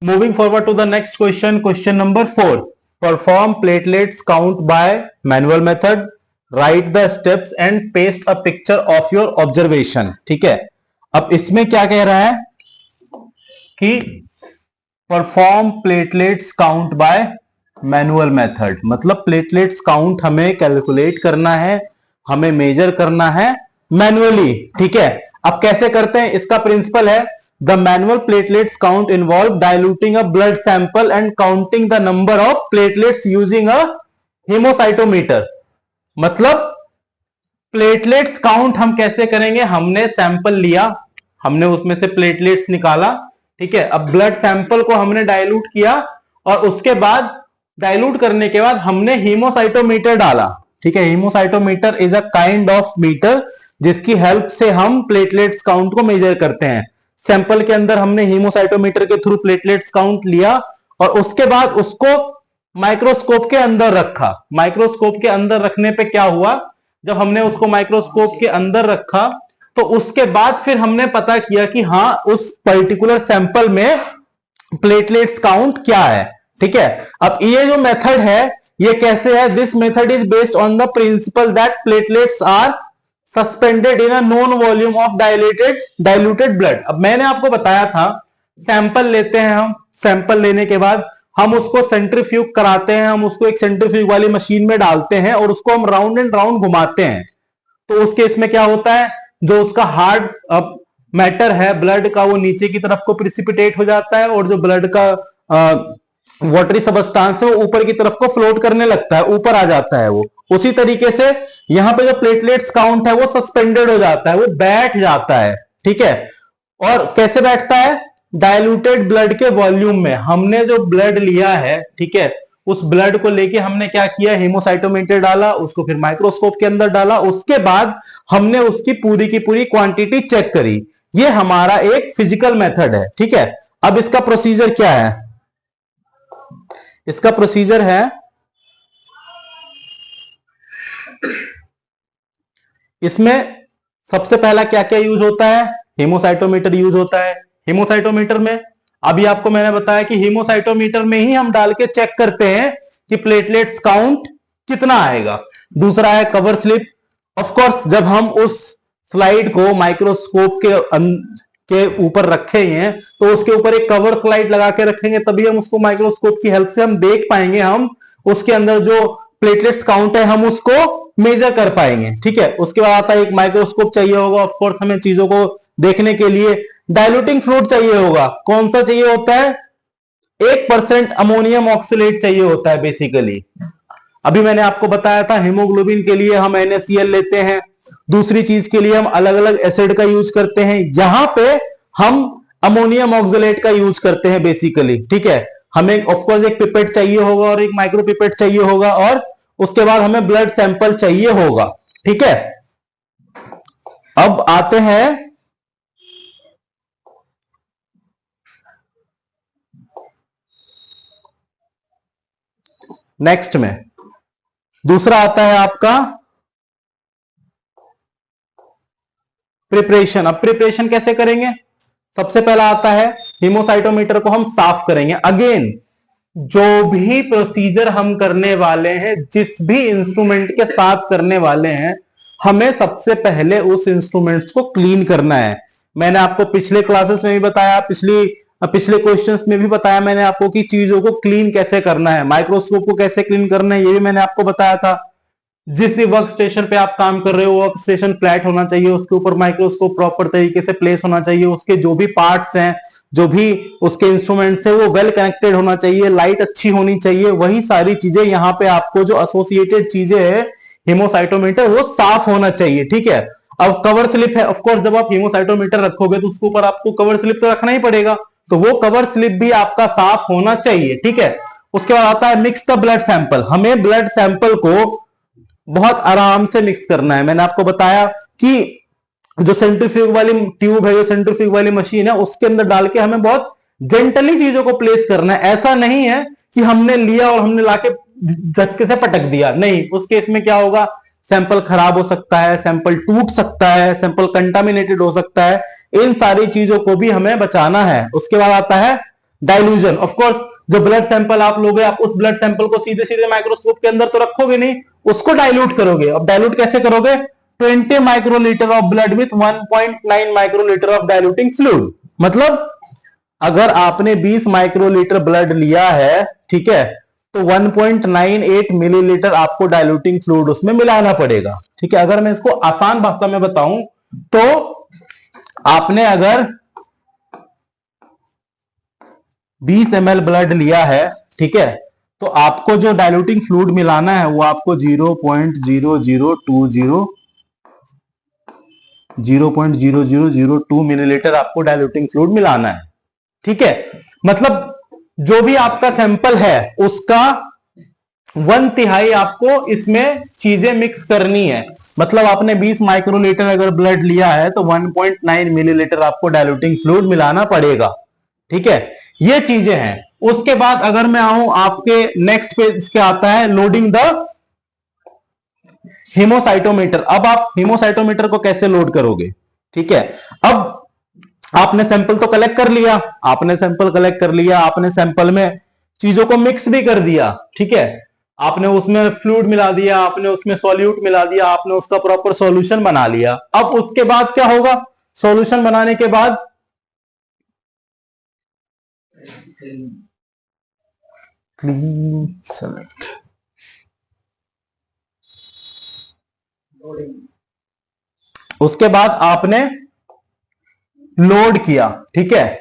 Moving forward to the next question, question number 4. Perform platelets count by manual method. Write the steps and paste a picture of your observation. ठीक है, अब इसमें क्या कह रहा है कि perform platelets count bye manual method, मतलब प्लेटलेट्स काउंट हमें कैलकुलेट करना है, हमें मेजर करना है मैनुअली। ठीक है, अब कैसे करते हैं, इसका प्रिंसिपल है the manual platelets count involve diluting a blood sample and counting the number of platelets using a hemocytometer। मतलब प्लेटलेट्स काउंट हम कैसे करेंगे, हमने सैंपल लिया, हमने उसमें से प्लेटलेट्स निकाला। ठीक है, अब ब्लड सैंपल को हमने डाइल्यूट किया और उसके बाद डाइल्यूट करने के बाद हमने हीमोसाइटोमीटर डाला। ठीक है, haemocytometer is a kind of meter जिसकी हेल्प से हम प्लेटलेट्स काउंट को मेजर करते हैं। सैंपल के अंदर हमने हीमोसाइटोमीटर के थ्रू प्लेटलेट्स काउंट लिया और उसके बाद उसको माइक्रोस्कोप के अंदर रखा। माइक्रोस्कोप के अंदर रखने पे क्या हुआ, जब हमने उसको माइक्रोस्कोप के अंदर रखा तो उसके बाद फिर हमने पता किया कि हाँ, उस पर्टिकुलर सैंपल में प्लेटलेट्स काउंट क्या है। ठीक है, अब ये जो मेथड है ये कैसे है, this method is based on the principle that platelets are suspended in a known volume of diluted blood. अब मैंने आपको बताया था, सैंपल लेते हैं हम, सैंपल लेने के बाद हम उसको सेंट्रीफ्यूग कराते हैं, हम उसको एक सेंट्रीफ्यूग वाली मशीन में डालते हैं और उसको हम राउंड एंड राउंड घुमाते हैं। तो उस केस में क्या होता है, जो उसका हार्ड मैटर है ब्लड का वो नीचे की तरफ को प्रिसिपिटेट हो जाता है और जो ब्लड का वाटरी सबस्टांस है वो ऊपर की तरफ को फ्लोट करने लगता है, ऊपर आ जाता है वो। उसी तरीके से यहां पे जो प्लेटलेट्स काउंट है वो सस्पेंडेड हो जाता है, वो बैठ जाता है। ठीक है, और कैसे बैठता है, डाइल्यूटेड ब्लड के वॉल्यूम में। हमने जो ब्लड लिया है, ठीक है, उस ब्लड को लेके हमने क्या किया, हीमोसाइटोमीटर डाला, उसको फिर माइक्रोस्कोप के अंदर डाला, उसके बाद हमने उसकी पूरी की पूरी क्वांटिटी चेक करी। ये हमारा एक फिजिकल मेथड है। ठीक है, अब इसका प्रोसीजर क्या है, इसका प्रोसीजर है इसमें सबसे पहला क्या क्या यूज होता है, हीमोसाइटोमीटर यूज होता है। हीमोसाइटोमीटर में अभी आपको मैंने बताया कि हीमोसाइटोमीटर में ही हम डाल के चेक करते हैं कि प्लेटलेट्स काउंट कितना आएगा। दूसरा है कवर स्लिप। ऑफ कोर्स जब हम उस स्लाइड को माइक्रोस्कोप के ऊपर रखेंगे तो उसके ऊपर एक कवर स्लाइड लगा के रखेंगे, तभी हम उसको माइक्रोस्कोप की हेल्प से हम देख पाएंगे, हम उसके अंदर जो प्लेटलेट्स काउंट है हम उसको मेजर कर पाएंगे। ठीक है, उसके बाद आता है एक माइक्रोस्कोप चाहिए होगा। ऑफ कोर्स हमें चीजों को देखने के लिए डाइल्यूटिंग फ्लूइड चाहिए होगा। कौन सा चाहिए होता है, 1% अमोनियम ऑक्सलेट चाहिए होता है बेसिकली। अभी मैंने आपको बताया था हीमोग्लोबिन के लिए हम NaCl लेते हैं, दूसरी चीज के लिए हम अलग अलग एसिड का यूज करते हैं, यहां पे हम अमोनियम ऑक्सलेट का यूज करते हैं बेसिकली। ठीक है, हमें ऑफकोर्स एक पिपेट चाहिए होगा और एक माइक्रो पिपेट चाहिए होगा और उसके बाद हमें ब्लड सैंपल चाहिए होगा। ठीक है, अब आते हैं नेक्स्ट में, दूसरा आता है आपका प्रिपरेशन। अब प्रिपरेशन कैसे करेंगे, सबसे पहला आता है हीमोसाइटोमीटर को हम साफ करेंगे। अगेन जो भी प्रोसीजर हम करने वाले हैं, जिस भी इंस्ट्रूमेंट के साथ करने वाले हैं, हमें सबसे पहले उस इंस्ट्रूमेंट्स को क्लीन करना है। मैंने आपको पिछले क्लासेस में भी बताया, पिछले क्वेश्चंस में भी बताया मैंने आपको कि चीजों को क्लीन कैसे करना है, माइक्रोस्कोप को कैसे क्लीन करना है, ये भी मैंने आपको बताया था। जिस भी वर्क स्टेशन पे आप काम कर रहे हो, वर्क स्टेशन फ्लैट होना चाहिए, उसके ऊपर माइक्रोस्कोप प्रॉपर तरीके से प्लेस होना चाहिए, उसके जो भी पार्ट्स हैं, जो भी उसके इंस्ट्रूमेंट्स है वो वेल कनेक्टेड होना चाहिए, लाइट अच्छी होनी चाहिए। वही सारी चीजें यहाँ पे आपको जो एसोसिएटेड चीजें है हीमोसाइटोमीटर, वो साफ होना चाहिए। ठीक है, अब कवर स्लिप है, ऑफकोर्स जब आप हीमोसाइटोमीटर रखोगे तो उसके ऊपर आपको कवर स्लिप तो रखना ही पड़ेगा, तो वो कवर स्लिप भी आपका साफ होना चाहिए। ठीक है, उसके बाद आता है मिक्स द ब्लड सैंपल। हमें ब्लड सैंपल को बहुत आराम से मिक्स करना है। मैंने आपको बताया कि जो सेंट्रीफ्यूग वाली ट्यूब है, जो सेंट्रीफ्यूग वाली मशीन है, उसके अंदर डाल के हमें बहुत जेंटली चीजों को प्लेस करना है। ऐसा नहीं है कि हमने लिया और हमने लाके झटके से पटक दिया, नहीं। उस केस में क्या होगा, सैंपल खराब हो सकता है, सैंपल टूट सकता है, सैंपल कंटामिनेटेड हो सकता है। इन सारी चीजों को भी हमें बचाना है। उसके बाद आता है डाइल्यूजन। ऑफ कोर्स जो ब्लड सैंपल आप लोगे, आप उस ब्लड सैंपल को सीधे सीधे माइक्रोस्कोप के अंदर तो रखोगे नहीं, उसको डाइल्यूट करोगे। अब डाइल्यूट कैसे करोगे? 20 microlitre of blood with 1.9 microlitre of diluting fluid. मतलब अगर आपने 20 माइक्रोलीटर ब्लड लिया है, ठीक है, तो 1.98 मिलीलीटर आपको डाइल्यूटिंग फ्लूइड उसमें मिलाना पड़ेगा। ठीक है, अगर मैं इसको आसान भाषा में बताऊं तो आपने अगर 20 ml ब्लड लिया है, ठीक है, तो आपको जो डाइल्यूटिंग फ्लूइड मिलाना है वो आपको 0.0002 मिलीलीटर आपको डाइल्यूटिंग फ्लूइड मिलाना है। ठीक है, मतलब जो भी आपका सैंपल है उसका 1/3 आपको इसमें चीजें मिक्स करनी है। मतलब आपने 20 माइक्रोलीटर अगर ब्लड लिया है तो 1.9 मिलीलीटर आपको डाइल्यूटिंग फ्लूइड मिलाना पड़ेगा। ठीक है, ये चीजें हैं। उसके बाद अगर मैं आऊं आपके नेक्स्ट पेज के आता है लोडिंग द हीमोसाइटोमीटर। अब आप हीमोसाइटोमीटर को कैसे लोड करोगे? ठीक है, अब आपने सैंपल तो कलेक्ट कर लिया, आपने सैंपल में चीजों को मिक्स भी कर दिया। ठीक है, आपने उसमें फ्लूइड मिला दिया, आपने उसमें सॉल्यूट मिला दिया, आपने उसका प्रॉपर सॉल्यूशन बना लिया। अब उसके बाद क्या होगा? सॉल्यूशन बनाने के बाद क्लीन सेलेक्ट, उसके बाद आपने लोड किया। ठीक है,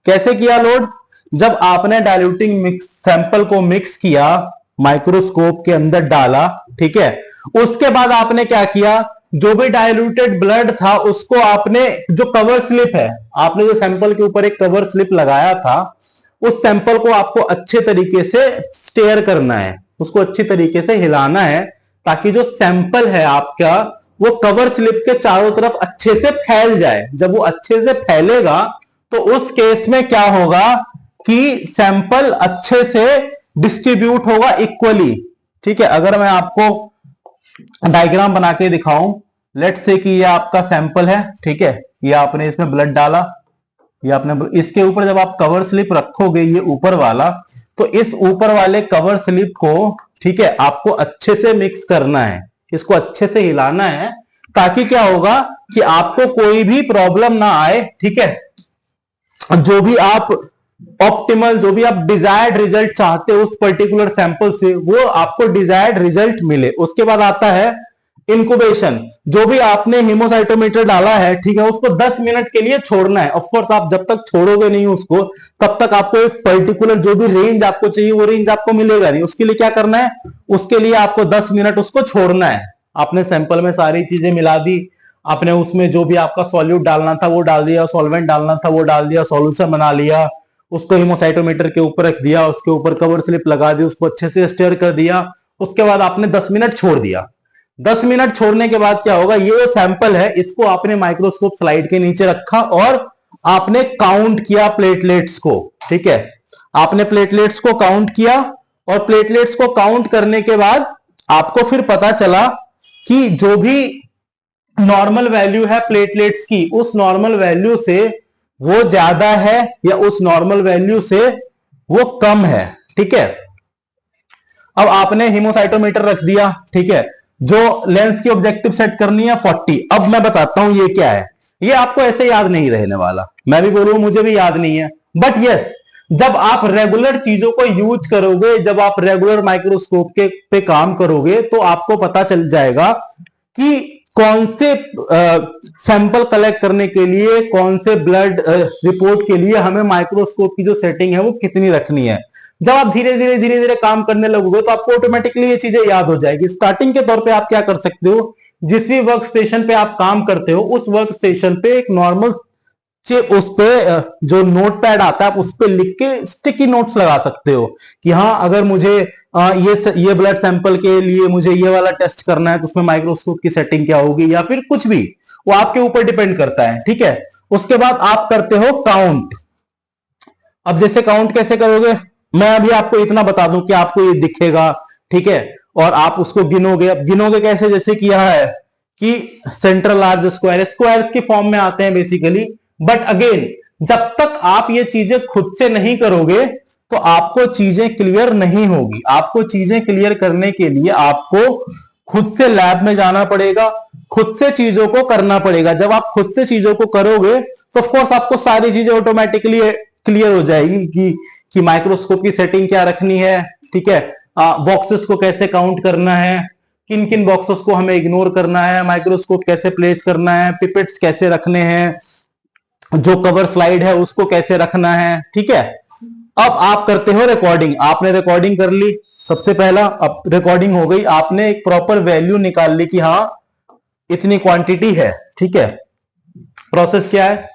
कैसे किया लोड? जब आपने डाइल्यूटिंग मिक्स सैंपल को मिक्स किया, माइक्रोस्कोप के अंदर डाला, ठीक है, उसके बाद आपने क्या किया? जो भी डाइल्यूटेड ब्लड था उसको आपने, जो कवर स्लिप है, आपने जो सैंपल के ऊपर एक कवर स्लिप लगाया था, उस सैंपल को आपको अच्छे तरीके से स्टेयर करना है, उसको अच्छी तरीके से हिलाना है, ताकि जो सैंपल है आपका वो कवर स्लिप के चारों तरफ अच्छे से फैल जाए। जब वो अच्छे से फैलेगा तो उस केस में क्या होगा कि सैंपल अच्छे से डिस्ट्रीब्यूट होगा इक्वली। ठीक है, अगर मैं आपको डायग्राम बना के दिखाऊं, लेट्स से कि ये आपका सैंपल है। ठीक है, ये आपने इसमें ब्लड डाला, ये आपने इसके ऊपर जब आप कवर स्लिप रखोगे, ये ऊपर वाला, तो इस ऊपर वाले कवर स्लिप को, ठीक है, आपको अच्छे से मिक्स करना है, इसको अच्छे से हिलाना है, ताकि क्या होगा कि आपको कोई भी प्रॉब्लम ना आए। ठीक है, जो भी आप ऑप्टिमल, जो भी आप डिजायर्ड रिजल्ट चाहते हो उस पर्टिकुलर सैंपल से, वो आपको डिजायर्ड रिजल्ट मिले। उसके बाद आता है इंक्यूबेशन। जो भी आपने हीमोसाइटोमीटर डाला है, ठीक है, उसको 10 मिनट के लिए छोड़ना है। ऑफ कोर्स आप जब तक छोड़ोगे नहीं उसको, तब तक आपको एक पर्टिकुलर जो भी रेंज आपको चाहिए वो रेंज आपको मिलेगा नहीं। उसके लिए क्या करना है? उसके लिए आपको 10 मिनट उसको छोड़ना है। आपने सैंपल में सारी चीजें मिला दी, आपने उसमें जो भी आपका सॉल्यूट डालना था वो डाल दिया, सॉल्वेंट डालना था वो डाल दिया, सॉल्यूशन बना लिया, उसको हीमोसाइटोमीटर के ऊपर रख दिया, उसके ऊपर कवर स्लिप लगा दी, उसको अच्छे से स्टेयर कर दिया। उसके बाद आपने 10 मिनट छोड़ दिया। 10 मिनट छोड़ने के बाद क्या होगा? ये जो सैंपल है इसको आपने माइक्रोस्कोप स्लाइड के नीचे रखा और आपने काउंट किया प्लेटलेट्स को। ठीक है, आपने प्लेटलेट्स को काउंट किया, और प्लेटलेट्स को काउंट करने के बाद आपको फिर पता चला कि जो भी नॉर्मल वैल्यू है प्लेटलेट्स की, उस नॉर्मल वैल्यू से वो ज्यादा है या उस नॉर्मल वैल्यू से वो कम है। ठीक है, अब आपने हीमोसाइटोमीटर रख दिया। ठीक है, जो लेंस की ऑब्जेक्टिव सेट करनी है 40। अब मैं बताता हूं ये क्या है। ये आपको ऐसे याद नहीं रहने वाला, मैं भी बोलूं मुझे भी याद नहीं है, बट यस, जब आप रेगुलर चीजों को यूज करोगे, जब आप रेगुलर माइक्रोस्कोप के पे काम करोगे, तो आपको पता चल जाएगा कि कौन से सैंपल कलेक्ट करने के लिए, कौन से ब्लड रिपोर्ट के लिए हमें माइक्रोस्कोप की जो सेटिंग है वो कितनी रखनी है। जब आप धीरे धीरे काम करने लगोगे तो आपको ऑटोमेटिकली ये चीजें याद हो जाएगी। स्टार्टिंग के तौर पे आप क्या कर सकते हो, जिस भी वर्क स्टेशन पे आप काम करते हो उस वर्क स्टेशन पे एक नॉर्मल उस पे जो नोट पैड आता है आप उस पे लिख के स्टिकी नोट्स लगा सकते हो कि हाँ, अगर मुझे ये ब्लड सैंपल के लिए मुझे ये वाला टेस्ट करना है तो उसमें माइक्रोस्कोप की सेटिंग क्या होगी, या फिर कुछ भी, वो आपके ऊपर डिपेंड करता है। ठीक है, उसके बाद आप करते हो काउंट। अब जैसे काउंट कैसे करोगे, मैं अभी आपको इतना बता दूं कि आपको ये दिखेगा। ठीक है, और आप उसको गिनोगे। अब गिनोगे कैसे? जैसे किया है कि सेंट्रल लार्ज स्क्वायर, स्क्वायर्स की फॉर्म में आते हैं बेसिकली, बट अगेन जब तक आप ये चीजें खुद से नहीं करोगे तो आपको चीजें क्लियर नहीं होगी। आपको चीजें क्लियर करने के लिए आपको खुद से लैब में जाना पड़ेगा, खुद से चीजों को करना पड़ेगा। जब आप खुद से चीजों को करोगे तो ऑफ कोर्स आपको सारी चीजें ऑटोमेटिकली क्लियर हो जाएगी कि माइक्रोस्कोप की सेटिंग क्या रखनी है, ठीक है, बॉक्सेस को कैसे काउंट करना है, किन किन बॉक्सेस को हमें इग्नोर करना है, माइक्रोस्कोप कैसे प्लेस करना है, पिपेट्स कैसे रखने हैं, जो कवर स्लाइड है उसको कैसे रखना है, ठीक है। अब आप करते हो रिकॉर्डिंग, आपने रिकॉर्डिंग कर ली, सबसे पहला अब रिकॉर्डिंग हो गई, आपने एक प्रॉपर वैल्यू निकाल ली कि हाँ इतनी क्वांटिटी है, ठीक है। प्रोसेस क्या है,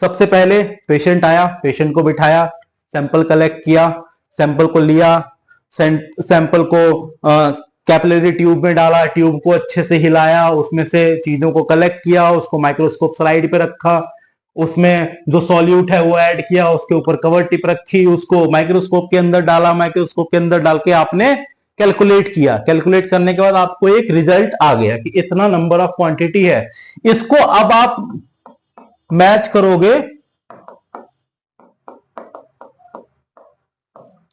सबसे पहले पेशेंट आया, पेशेंट को बिठाया, सैंपल कलेक्ट किया, सैंपल को लिया, सैंपल को कैपिलरी ट्यूब में डाला, ट्यूब को अच्छे से हिलाया, उसमें से चीजों को कलेक्ट किया, उसको माइक्रोस्कोप स्लाइड पे रखा, उसमें जो सॉल्यूट है वो ऐड किया, उसके ऊपर कवर टिप रखी, उसको माइक्रोस्कोप के अंदर डाला, माइक्रोस्कोप के अंदर डाल के आपने कैलकुलेट किया। कैलकुलेट करने के बाद आपको एक रिजल्ट आ गया कि इतना नंबर ऑफ क्वांटिटी है। इसको अब आप मैच करोगे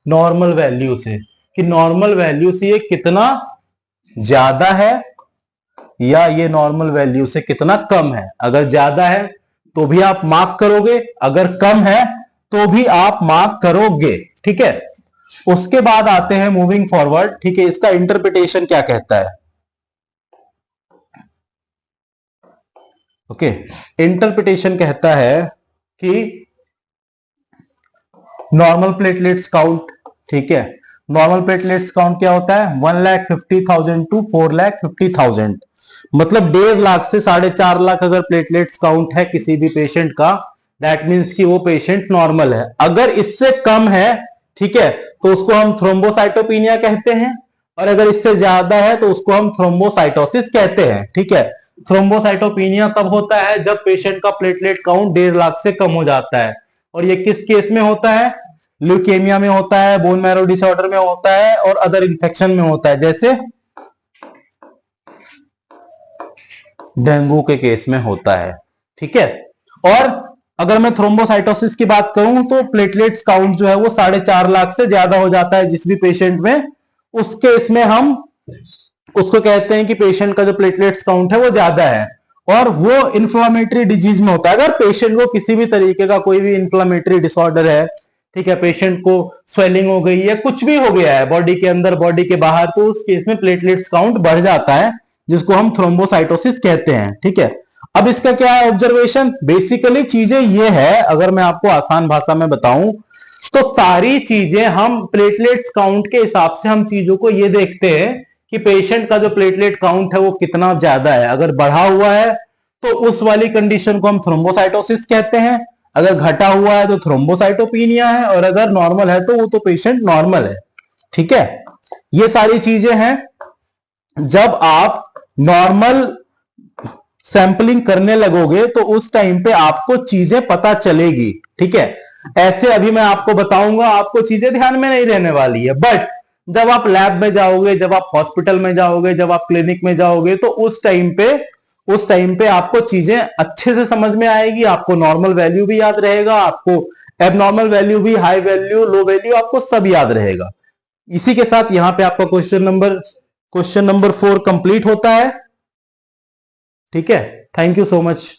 नॉर्मल वैल्यू से कि नॉर्मल वैल्यू से ये कितना ज्यादा है या ये नॉर्मल वैल्यू से कितना कम है। अगर ज्यादा है तो भी आप मार्क करोगे, अगर कम है तो भी आप मार्क करोगे, ठीक है। उसके बाद आते हैं मूविंग फॉरवर्ड, ठीक है, इसका इंटरप्रिटेशन क्या कहता है। ओके, इंटरप्रिटेशन कहता है कि नॉर्मल प्लेटलेट्स काउंट, ठीक है, नॉर्मल प्लेटलेट्स काउंट क्या होता है 1,50,000 टू 4,50,000, मतलब 1.5 लाख से 4.5 लाख अगर प्लेटलेट्स काउंट है किसी भी पेशेंट का, दैट मीन्स कि वो पेशेंट नॉर्मल है। अगर इससे कम है, ठीक है, तो उसको हम थ्रोम्बोसाइटोपिनिया कहते हैं, और अगर इससे ज्यादा है तो उसको हम थ्रोम्बोसाइटोसिस कहते हैं, ठीक है। थ्रोम्बोसाइटोपिनिया तब होता है जब पेशेंट का प्लेटलेट काउंट 1.5 लाख से कम हो जाता है, और ये किस केस में होता है, ल्यूकेमिया में होता है, बोन मैरो डिसऑर्डर में होता है, और अदर इंफेक्शन में होता है, जैसे डेंगू के केस में होता है, ठीक है। और अगर मैं थ्रोम्बोसाइटोसिस की बात करूं तो प्लेटलेट्स काउंट जो है वो 4.5 लाख से ज्यादा हो जाता है जिस भी पेशेंट में, उस केस में हम उसको कहते हैं कि पेशेंट का जो प्लेटलेट्स काउंट है वो ज्यादा है, और वो इन्फ्लामेटरी डिजीज में होता है। अगर पेशेंट को किसी भी तरीके का कोई भी इन्फ्लामेटरी डिसऑर्डर है, ठीक है, पेशेंट को स्वेलिंग हो गई है, कुछ भी हो गया है बॉडी के अंदर बॉडी के बाहर, तो उस केस में प्लेटलेट्स काउंट बढ़ जाता है जिसको हम थ्रोम्बोसाइटोसिस कहते हैं, ठीक है। अब इसका क्या है ऑब्जर्वेशन, बेसिकली चीजें ये है, अगर मैं आपको आसान भाषा में बताऊं तो सारी चीजें हम प्लेटलेट्स काउंट के हिसाब से हम चीजों को ये देखते हैं कि पेशेंट का जो प्लेटलेट काउंट है वो कितना ज्यादा है। अगर बढ़ा हुआ है तो उस वाली कंडीशन को हम थ्रोम्बोसाइटोसिस कहते हैं, अगर घटा हुआ है तो थ्रोम्बोसाइटोपिनिया है, और अगर नॉर्मल है तो वो तो पेशेंट नॉर्मल है, ठीक है। ये सारी चीजें हैं। जब आप नॉर्मल सैंपलिंग करने लगोगे तो उस टाइम पे आपको चीजें पता चलेगी, ठीक है। ऐसे अभी मैं आपको बताऊंगा, आपको चीजें ध्यान में नहीं रहने वाली है, बट जब आप लैब में जाओगे, जब आप हॉस्पिटल में जाओगे, जब आप क्लिनिक में जाओगे तो उस टाइम पे आपको चीजें अच्छे से समझ में आएगी, आपको नॉर्मल वैल्यू भी याद रहेगा, आपको एबनॉर्मल वैल्यू भी, हाई वैल्यू, लो वैल्यू, आपको सब याद रहेगा। इसी के साथ यहां पे आपका क्वेश्चन नंबर 4 कंप्लीट होता है, ठीक है। Thank you so much.